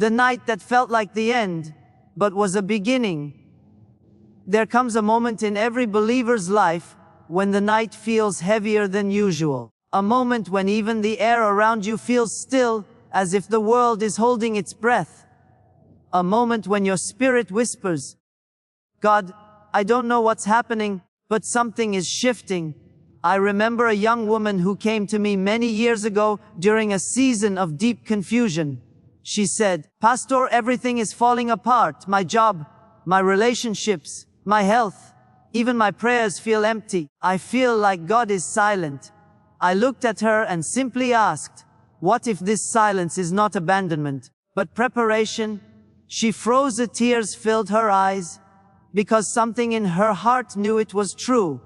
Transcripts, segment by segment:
The night that felt like the end, but was a beginning. There comes a moment in every believer's life when the night feels heavier than usual. A moment when even the air around you feels still, as if the world is holding its breath. A moment when your spirit whispers, "God, I don't know what's happening, but something is shifting." I remember a young woman who came to me many years ago during a season of deep confusion. She said, "Pastor, everything is falling apart. My job, my relationships, my health, even my prayers feel empty. I feel like God is silent." I looked at her and simply asked, "What if this silence is not abandonment, but preparation?" She froze. The tears filled her eyes, because something in her heart knew it was true.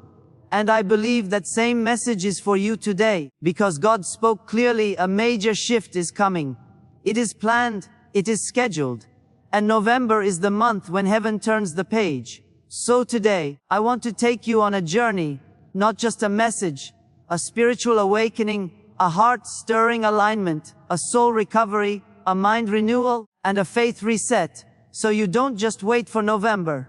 And I believe that same message is for you today, because God spoke clearly. A major shift is coming. It is planned, it is scheduled. And November is the month when heaven turns the page. So today, I want to take you on a journey, not just a message, a spiritual awakening, a heart-stirring alignment, a soul recovery, a mind renewal, and a faith reset. So you don't just wait for November.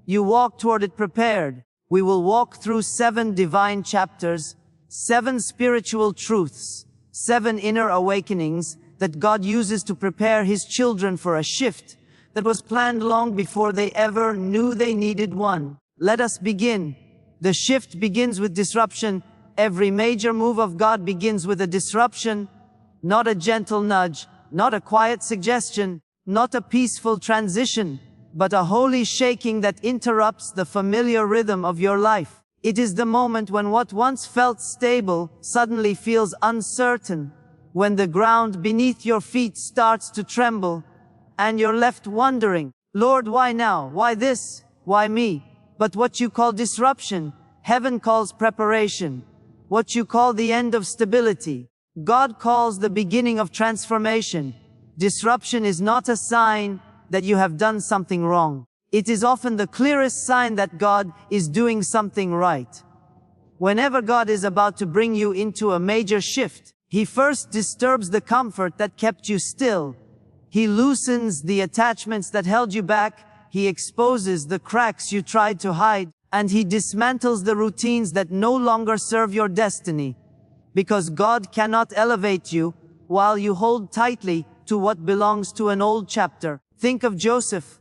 You walk toward it prepared. We will walk through 7 divine chapters, 7 spiritual truths, 7 inner awakenings that God uses to prepare His children for a shift that was planned long before they ever knew they needed one. Let us begin. The shift begins with disruption. Every major move of God begins with a disruption, not a gentle nudge, not a quiet suggestion, not a peaceful transition, but a holy shaking that interrupts the familiar rhythm of your life. It is the moment when what once felt stable suddenly feels uncertain, when the ground beneath your feet starts to tremble, and you're left wondering, "Lord, why now? Why this? Why me?" But what you call disruption, heaven calls preparation. What you call the end of stability, God calls the beginning of transformation. Disruption is not a sign that you have done something wrong. It is often the clearest sign that God is doing something right. Whenever God is about to bring you into a major shift, He first disturbs the comfort that kept you still. He loosens the attachments that held you back. He exposes the cracks you tried to hide, and He dismantles the routines that no longer serve your destiny. Because God cannot elevate you while you hold tightly to what belongs to an old chapter. Think of Joseph,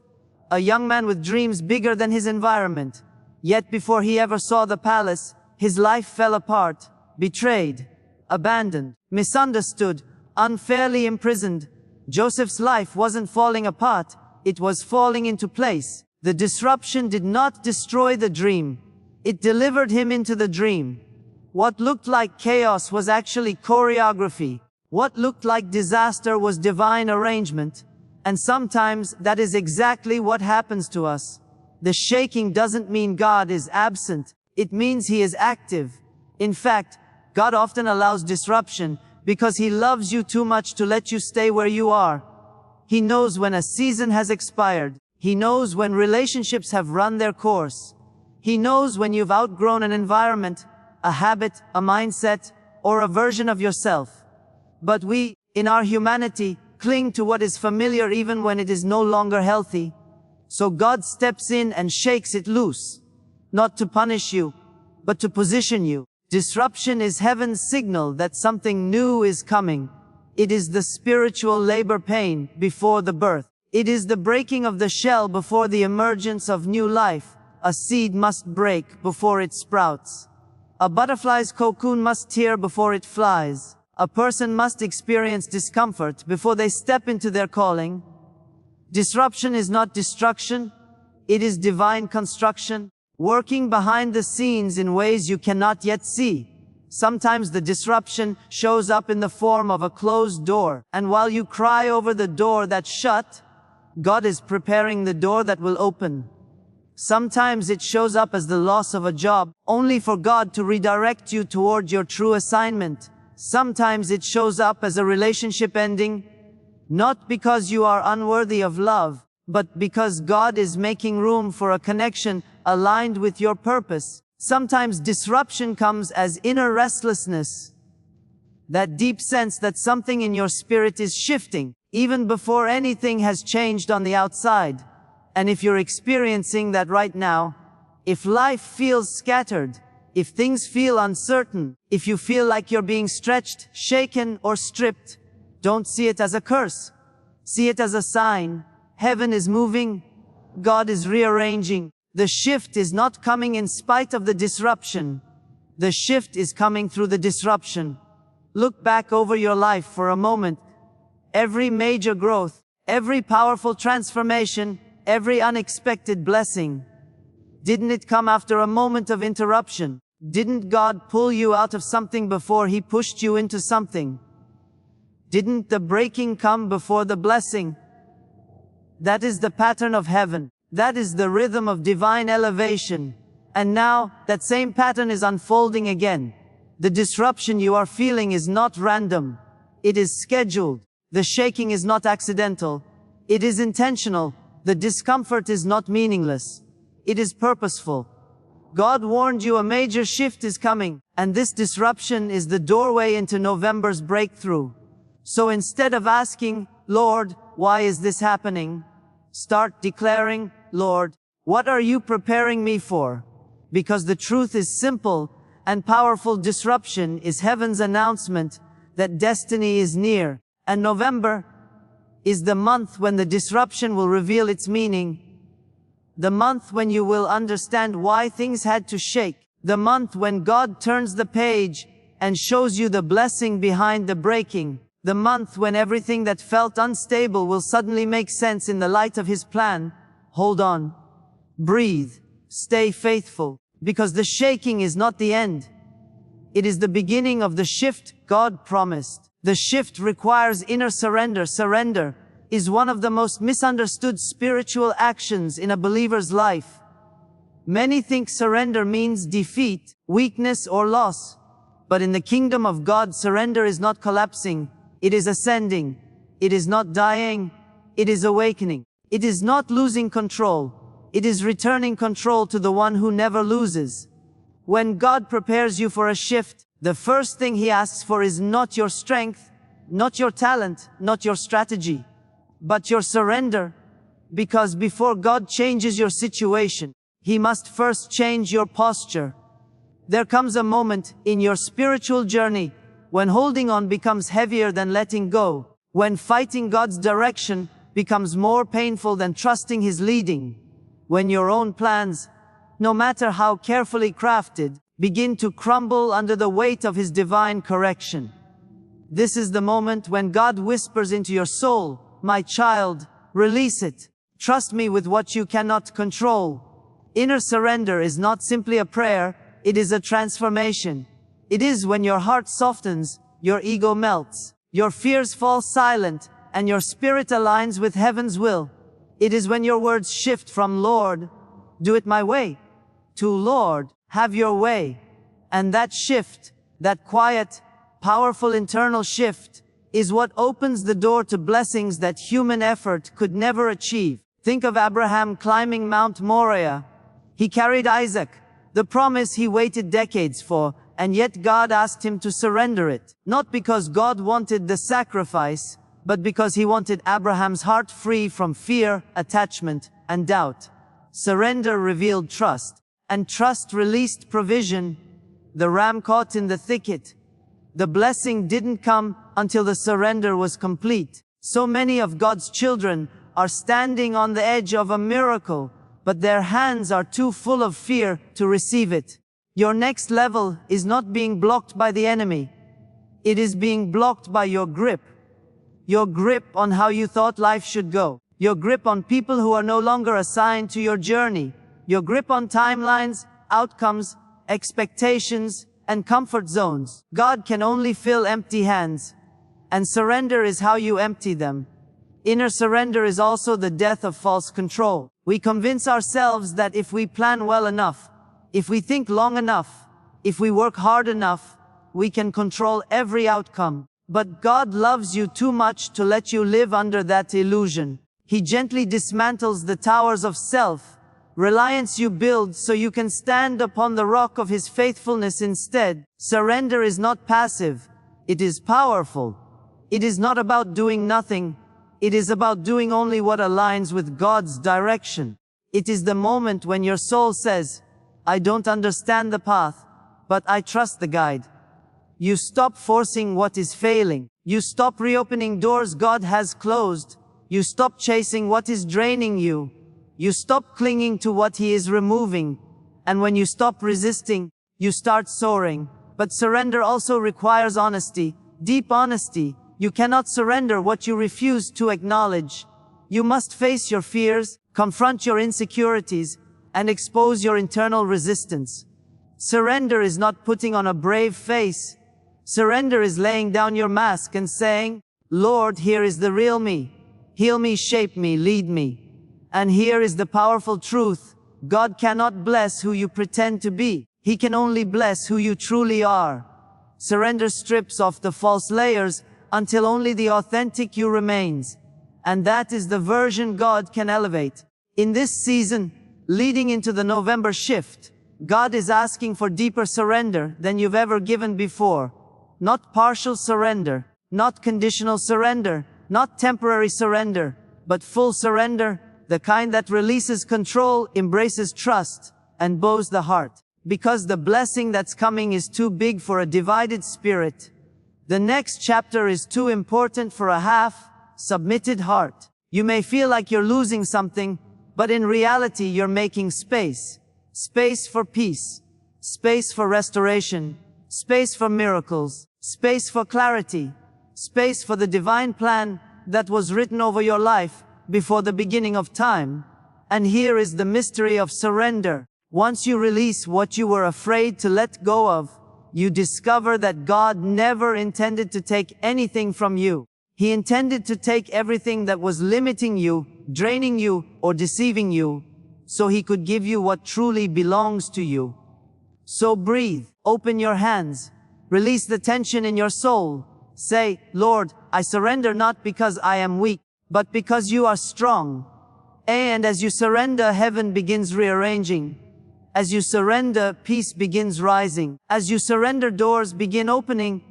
a young man with dreams bigger than his environment. Yet before he ever saw the palace, his life fell apart, betrayed, abandoned, misunderstood, unfairly imprisoned. Joseph's life wasn't falling apart, it was falling into place. The disruption did not destroy the dream. It delivered him into the dream. What looked like chaos was actually choreography. What looked like disaster was divine arrangement. And sometimes that is exactly what happens to us. The shaking doesn't mean God is absent. It means He is active. In fact, God often allows disruption because He loves you too much to let you stay where you are. He knows when a season has expired. He knows when relationships have run their course. He knows when you've outgrown an environment, a habit, a mindset, or a version of yourself. But we, in our humanity, cling to what is familiar even when it is no longer healthy. So God steps in and shakes it loose. Not to punish you, but to position you. Disruption is heaven's signal that something new is coming. It is the spiritual labor pain before the birth. It is the breaking of the shell before the emergence of new life. A seed must break before it sprouts. A butterfly's cocoon must tear before it flies. A person must experience discomfort before they step into their calling. Disruption is not destruction. It is divine construction, working behind the scenes in ways you cannot yet see. Sometimes the disruption shows up in the form of a closed door, and while you cry over the door that's shut, God is preparing the door that will open. Sometimes it shows up as the loss of a job, only for God to redirect you toward your true assignment. Sometimes it shows up as a relationship ending, not because you are unworthy of love, but because God is making room for a connection aligned with your purpose. Sometimes disruption comes as inner restlessness, that deep sense that something in your spirit is shifting. even before anything has changed on the outside. And if you're experiencing that right now, if life feels scattered, if things feel uncertain, if you feel like you're being stretched, shaken, or stripped, don't see it as a curse. See it as a sign. Heaven is moving. God is rearranging. The shift is not coming in spite of the disruption. The shift is coming through the disruption. Look back over your life for a moment. Every major growth, every powerful transformation, every unexpected blessing. Didn't it come after a moment of interruption? Didn't God pull you out of something before He pushed you into something? Didn't the breaking come before the blessing? That is the pattern of heaven. That is the rhythm of divine elevation. And now, that same pattern is unfolding again. The disruption you are feeling is not random. It is scheduled. The shaking is not accidental. It is intentional. The discomfort is not meaningless. It is purposeful. God warned you a major shift is coming, and this disruption is the doorway into November's breakthrough. So instead of asking, Lord, why is this happening? Start declaring, Lord, what are you preparing me for? Because the truth is simple and powerful. Disruption is heaven's announcement that destiny is near, and November is the month when the disruption will reveal its meaning. The month when you will understand why things had to shake. The month when God turns the page and shows you the blessing behind the breaking. The month when everything that felt unstable will suddenly make sense in the light of His plan. Hold on. Breathe. Stay faithful. Because the shaking is not the end. It is the beginning of the shift God promised. The shift requires inner surrender. Surrender is one of the most misunderstood spiritual actions in a believer's life. Many think surrender means defeat, weakness, or loss. But in the kingdom of God, surrender is not collapsing. It is ascending. It is not dying. It is awakening. It is not losing control. It is returning control to the one who never loses. When God prepares you for a shift, the first thing He asks for is not your strength, not your talent, not your strategy, but your surrender. Because before God changes your situation, He must first change your posture. There comes a moment in your spiritual journey when holding on becomes heavier than letting go, when fighting God's direction becomes more painful than trusting His leading, when your own plans, no matter how carefully crafted, begin to crumble under the weight of His divine correction. This is the moment when God whispers into your soul, my child, release it. Trust me with what you cannot control. Inner surrender is not simply a prayer, it is a transformation. It is when your heart softens, your ego melts, your fears fall silent, and your spirit aligns with heaven's will. It is when your words shift from Lord, do it my way, to Lord, have your way. And that shift, that quiet, powerful internal shift, is what opens the door to blessings that human effort could never achieve. Think of Abraham climbing Mount Moriah. He carried Isaac, the promise he waited decades for, and yet God asked him to surrender it. Not because God wanted the sacrifice, but because He wanted Abraham's heart free from fear, attachment, and doubt. Surrender revealed trust, and trust released provision. The ram caught in the thicket. The blessing didn't come until the surrender was complete. So many of God's children are standing on the edge of a miracle, but their hands are too full of fear to receive it. Your next level is not being blocked by the enemy. It is being blocked by your grip. Your grip on how you thought life should go. Your grip on people who are no longer assigned to your journey. Your grip on timelines, outcomes, expectations, and comfort zones. God can only fill empty hands, and surrender is how you empty them. Inner surrender is also the death of false control. We convince ourselves that if we plan well enough, if we think long enough, if we work hard enough, we can control every outcome. But God loves you too much to let you live under that illusion. He gently dismantles the towers of self-reliance you build so you can stand upon the rock of His faithfulness instead. Surrender is not passive. It is powerful. It is not about doing nothing, It is about doing only what aligns with God's direction. It is the moment when your soul says, I don't understand the path, but I trust the guide. You stop forcing what is failing. You stop reopening doors God has closed. You stop chasing what is draining you. You stop clinging to what He is removing. And when you stop resisting, you start soaring. But surrender also requires honesty, deep honesty. You cannot surrender what you refuse to acknowledge. You must face your fears, confront your insecurities, and expose your internal resistance. Surrender is not putting on a brave face. Surrender is laying down your mask and saying, Lord, here is the real me. Heal me, shape me, lead me. And here is the powerful truth. God cannot bless who you pretend to be. He can only bless who you truly are. Surrender strips off the false layers until only the authentic you remains. And that is the version God can elevate. In this season, leading into the November shift, God is asking for deeper surrender than you've ever given before. Not partial surrender, not conditional surrender, not temporary surrender, but full surrender, the kind that releases control, embraces trust, and bows the heart. Because the blessing that's coming is too big for a divided spirit. The next chapter is too important for a half-submitted heart. You may feel like you're losing something, but in reality you're making space. Space for peace. Space for restoration. Space for miracles. Space for clarity. Space for the divine plan that was written over your life before the beginning of time. And here is the mystery of surrender. Once you release what you were afraid to let go of, you discover that God never intended to take anything from you. He intended to take everything that was limiting you, draining you, or deceiving you, so He could give you what truly belongs to you. So breathe, open your hands, release the tension in your soul. Say, Lord, I surrender not because I am weak, but because you are strong. And as you surrender, heaven begins rearranging. As you surrender, peace begins rising. As you surrender, doors begin opening.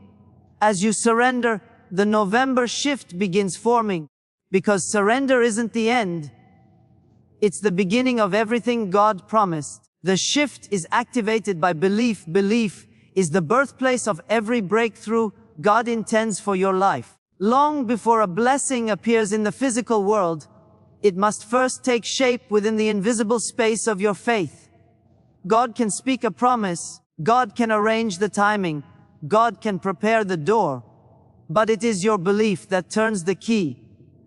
As you surrender, the November shift begins forming. Because surrender isn't the end. It's the beginning of everything God promised. The shift is activated by belief. Belief is the birthplace of every breakthrough God intends for your life. Long before a blessing appears in the physical world, it must first take shape within the invisible space of your faith. God can speak a promise, God can arrange the timing, God can prepare the door. But it is your belief that turns the key.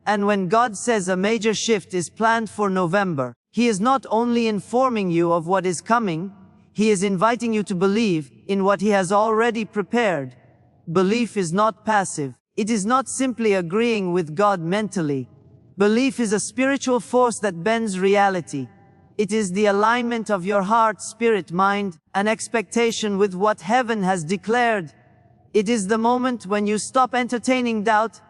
And when God says a major shift is planned for November, He is not only informing you of what is coming, He is inviting you to believe in what He has already prepared. Belief is not passive. It is not simply agreeing with God mentally. Belief is a spiritual force that bends reality. It is the alignment of your heart, spirit, mind, and expectation with what heaven has declared. It is the moment when you stop entertaining doubt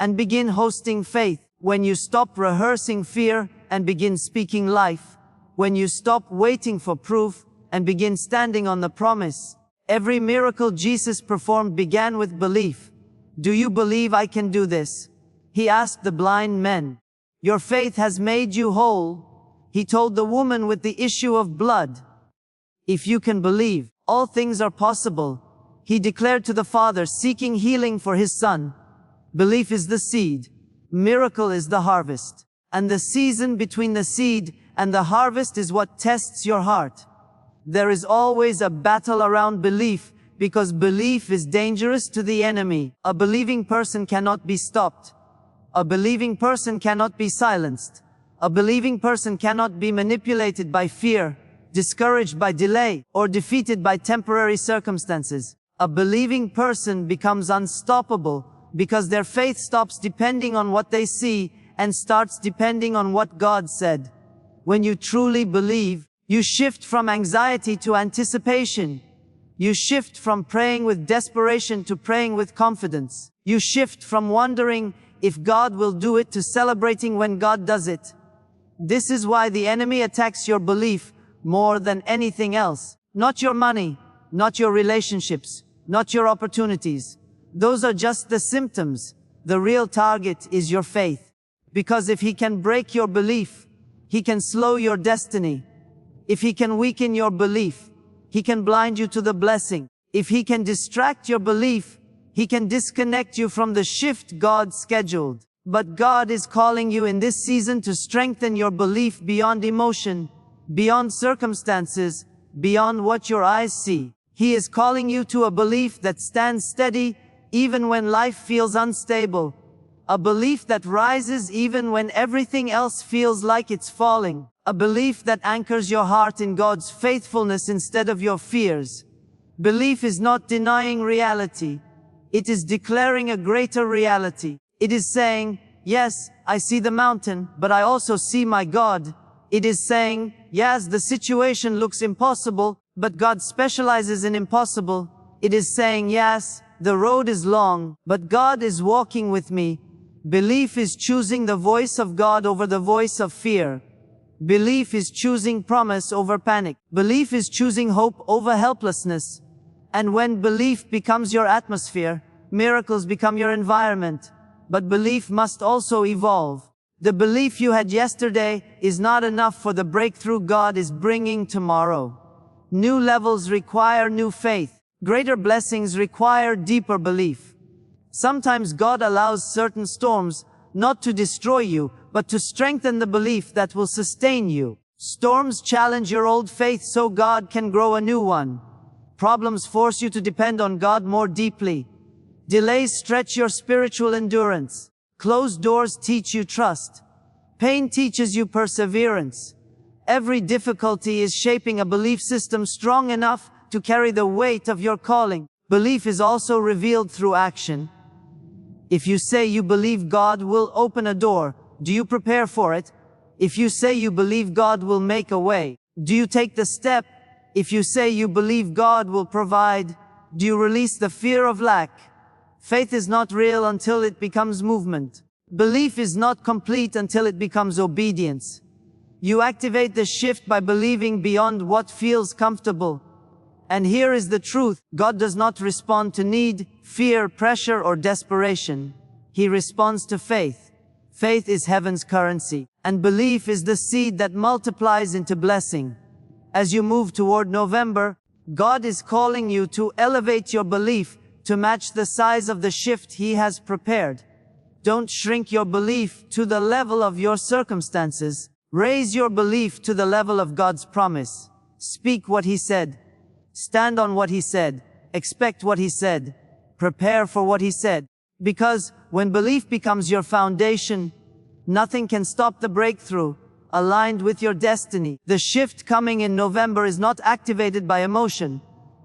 and begin hosting faith. When you stop rehearsing fear and begin speaking life. When you stop waiting for proof and begin standing on the promise. Every miracle Jesus performed began with belief. Do you believe I can do this? He asked the blind men. Your faith has made you whole. He told the woman with the issue of blood. If you can believe, all things are possible. He declared to the Father seeking healing for His Son. Belief is the seed. Miracle is the harvest. And the season between the seed and the harvest is what tests your heart. There is always a battle around belief, because belief is dangerous to the enemy. A believing person cannot be stopped. A believing person cannot be silenced. A believing person cannot be manipulated by fear, discouraged by delay, or defeated by temporary circumstances. A believing person becomes unstoppable because their faith stops depending on what they see and starts depending on what God said. When you truly believe, you shift from anxiety to anticipation. You shift from praying with desperation to praying with confidence. You shift from wondering if God will do it to celebrating when God does it. This is why the enemy attacks your belief more than anything else. Not your money, not your relationships, not your opportunities. Those are just the symptoms. The real target is your faith. Because if He can break your belief, He can slow your destiny. If He can weaken your belief, He can blind you to the blessing. If He can distract your belief, He can disconnect you from the shift God scheduled. But God is calling you in this season to strengthen your belief beyond emotion, beyond circumstances, beyond what your eyes see. He is calling you to a belief that stands steady even when life feels unstable. A belief that rises even when everything else feels like it's falling. A belief that anchors your heart in God's faithfulness instead of your fears. Belief is not denying reality. It is declaring a greater reality. It is saying, yes, I see the mountain, but I also see my God. It is saying, yes, the situation looks impossible, but God specializes in impossible. It is saying, yes, the road is long, but God is walking with me. Belief is choosing the voice of God over the voice of fear. Belief is choosing promise over panic. Belief is choosing hope over helplessness. And when belief becomes your atmosphere, miracles become your environment. But belief must also evolve. The belief you had yesterday is not enough for the breakthrough God is bringing tomorrow. New levels require new faith. Greater blessings require deeper belief. Sometimes God allows certain storms not to destroy you, but to strengthen the belief that will sustain you. Storms challenge your old faith so God can grow a new one. Problems force you to depend on God more deeply. Delays stretch your spiritual endurance. Closed doors teach you trust. Pain teaches you perseverance. Every difficulty is shaping a belief system strong enough to carry the weight of your calling. Belief is also revealed through action. If you say you believe God will open a door, do you prepare for it? If you say you believe God will make a way, do you take the step? If you say you believe God will provide, do you release the fear of lack? Faith is not real until it becomes movement. Belief is not complete until it becomes obedience. You activate the shift by believing beyond what feels comfortable. And here is the truth. God does not respond to need, fear, pressure, or desperation. He responds to faith. Faith is heaven's currency, and belief is the seed that multiplies into blessing. As you move toward November, God is calling you to elevate your belief to match the size of the shift He has prepared. Don't shrink your belief to the level of your circumstances. Raise your belief to the level of God's promise. Speak what He said. Stand on what He said. Expect what He said. Prepare for what He said. Because when belief becomes your foundation, nothing can stop the breakthrough aligned with your destiny. The shift coming in November is not activated by emotion,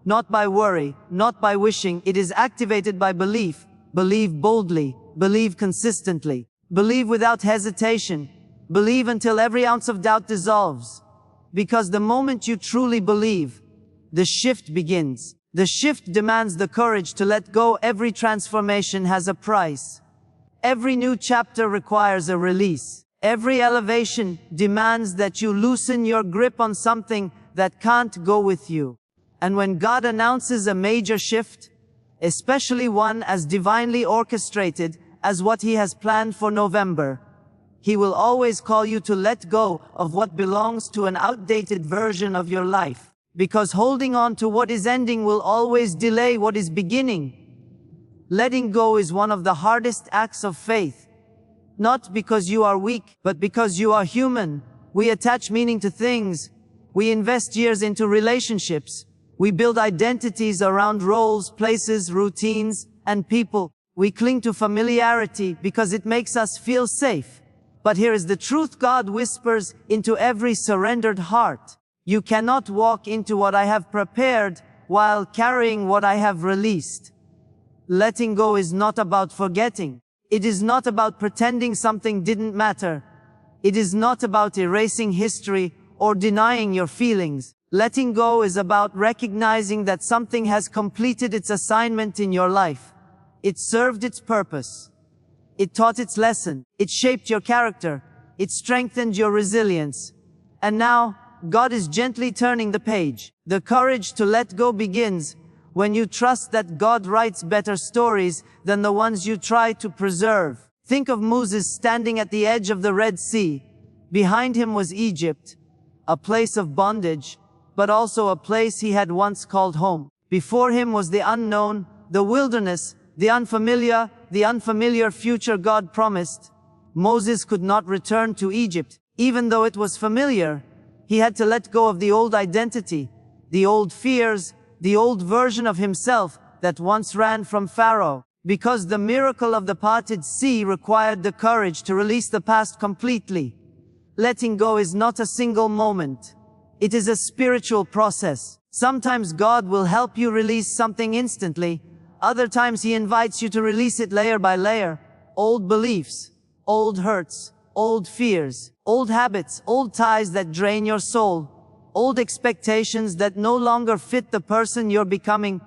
not by worry, not by wishing. It is activated by belief. Believe boldly. Believe consistently. Believe without hesitation. Believe until every ounce of doubt dissolves. Because the moment you truly believe, the shift begins. The shift demands the courage to let go. Every transformation has a price. Every new chapter requires a release. Every elevation demands that you loosen your grip on something that can't go with you. And when God announces a major shift, especially one as divinely orchestrated as what He has planned for November, He will always call you to let go of what belongs to an outdated version of your life. Because holding on to what is ending will always delay what is beginning. Letting go is one of the hardest acts of faith. Not because you are weak, but because you are human. We attach meaning to things. We invest years into relationships. We build identities around roles, places, routines, and people. We cling to familiarity because it makes us feel safe. But here is the truth God whispers into every surrendered heart. You cannot walk into what I have prepared while carrying what I have released. Letting go is not about forgetting. It is not about pretending something didn't matter. It is not about erasing history or denying your feelings. Letting go is about recognizing that something has completed its assignment in your life. It served its purpose. It taught its lesson. It shaped your character. It strengthened your resilience. And now, God is gently turning the page. The courage to let go begins when you trust that God writes better stories than the ones you try to preserve. Think of Moses standing at the edge of the Red Sea. Behind him was Egypt, a place of bondage, but also a place he had once called home. Before him was the unknown, the wilderness, the unfamiliar future God promised. Moses could not return to Egypt, even though it was familiar. He had to let go of the old identity, the old fears, the old version of himself that once ran from Pharaoh. Because the miracle of the parted sea required the courage to release the past completely. Letting go is not a single moment. It is a spiritual process. Sometimes God will help you release something instantly. Other times He invites you to release it layer by layer. Old beliefs, old hurts, old fears, old habits, old ties that drain your soul, old expectations that no longer fit the person you're becoming.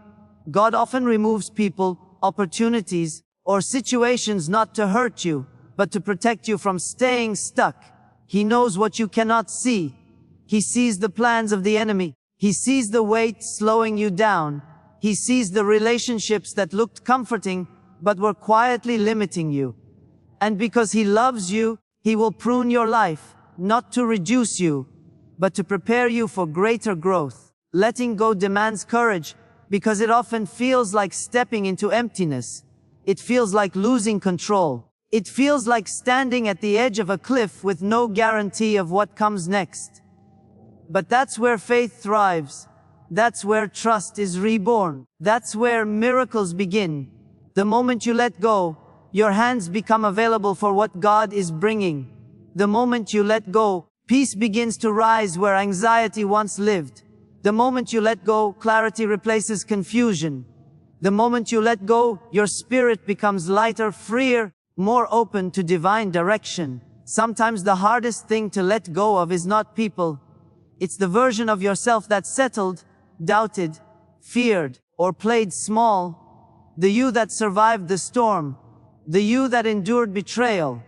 God often removes people, opportunities, or situations not to hurt you, but to protect you from staying stuck. He knows what you cannot see. He sees the plans of the enemy. He sees the weight slowing you down. He sees the relationships that looked comforting, but were quietly limiting you. And because He loves you, He will prune your life, not to reduce you, but to prepare you for greater growth. Letting go demands courage, because it often feels like stepping into emptiness. It feels like losing control. It feels like standing at the edge of a cliff with no guarantee of what comes next. But that's where faith thrives. That's where trust is reborn. That's where miracles begin. The moment you let go, your hands become available for what God is bringing. The moment you let go, peace begins to rise where anxiety once lived. The moment you let go, clarity replaces confusion. The moment you let go, your spirit becomes lighter, freer, more open to divine direction. Sometimes the hardest thing to let go of is not people. It's the version of yourself that settled, doubted, feared, or played small. The you that survived the storm. The you that endured betrayal.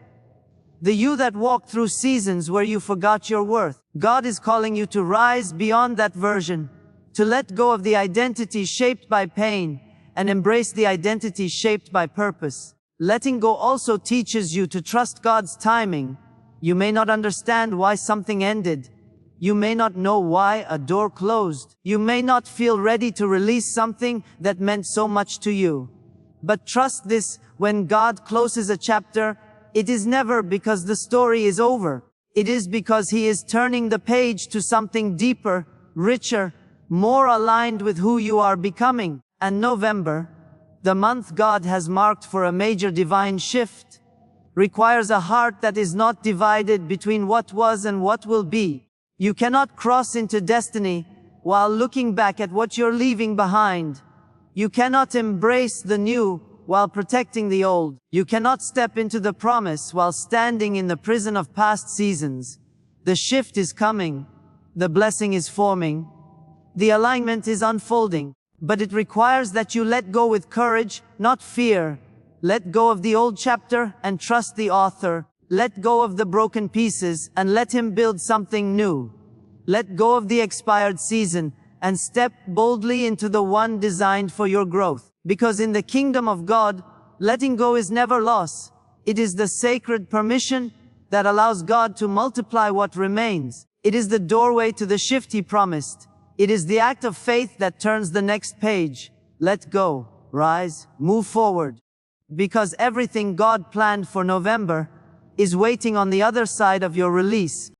The you that walked through seasons where you forgot your worth. God is calling you to rise beyond that version, to let go of the identity shaped by pain, and embrace the identity shaped by purpose. Letting go also teaches you to trust God's timing. You may not understand why something ended. You may not know why a door closed. You may not feel ready to release something that meant so much to you. But trust this, when God closes a chapter, it is never because the story is over. It is because He is turning the page to something deeper, richer, more aligned with who you are becoming. And November, the month God has marked for a major divine shift, requires a heart that is not divided between what was and what will be. You cannot cross into destiny while looking back at what you're leaving behind. You cannot embrace the new while protecting the old. You cannot step into the promise while standing in the prison of past seasons. The shift is coming. The blessing is forming. The alignment is unfolding. But it requires that you let go with courage, not fear. Let go of the old chapter and trust the author. Let go of the broken pieces and let Him build something new. Let go of the expired season and step boldly into the one designed for your growth. Because in the kingdom of God, letting go is never loss. It is the sacred permission that allows God to multiply what remains. It is the doorway to the shift He promised. It is the act of faith that turns the next page. Let go, rise, move forward. Because everything God planned for November is waiting on the other side of your release.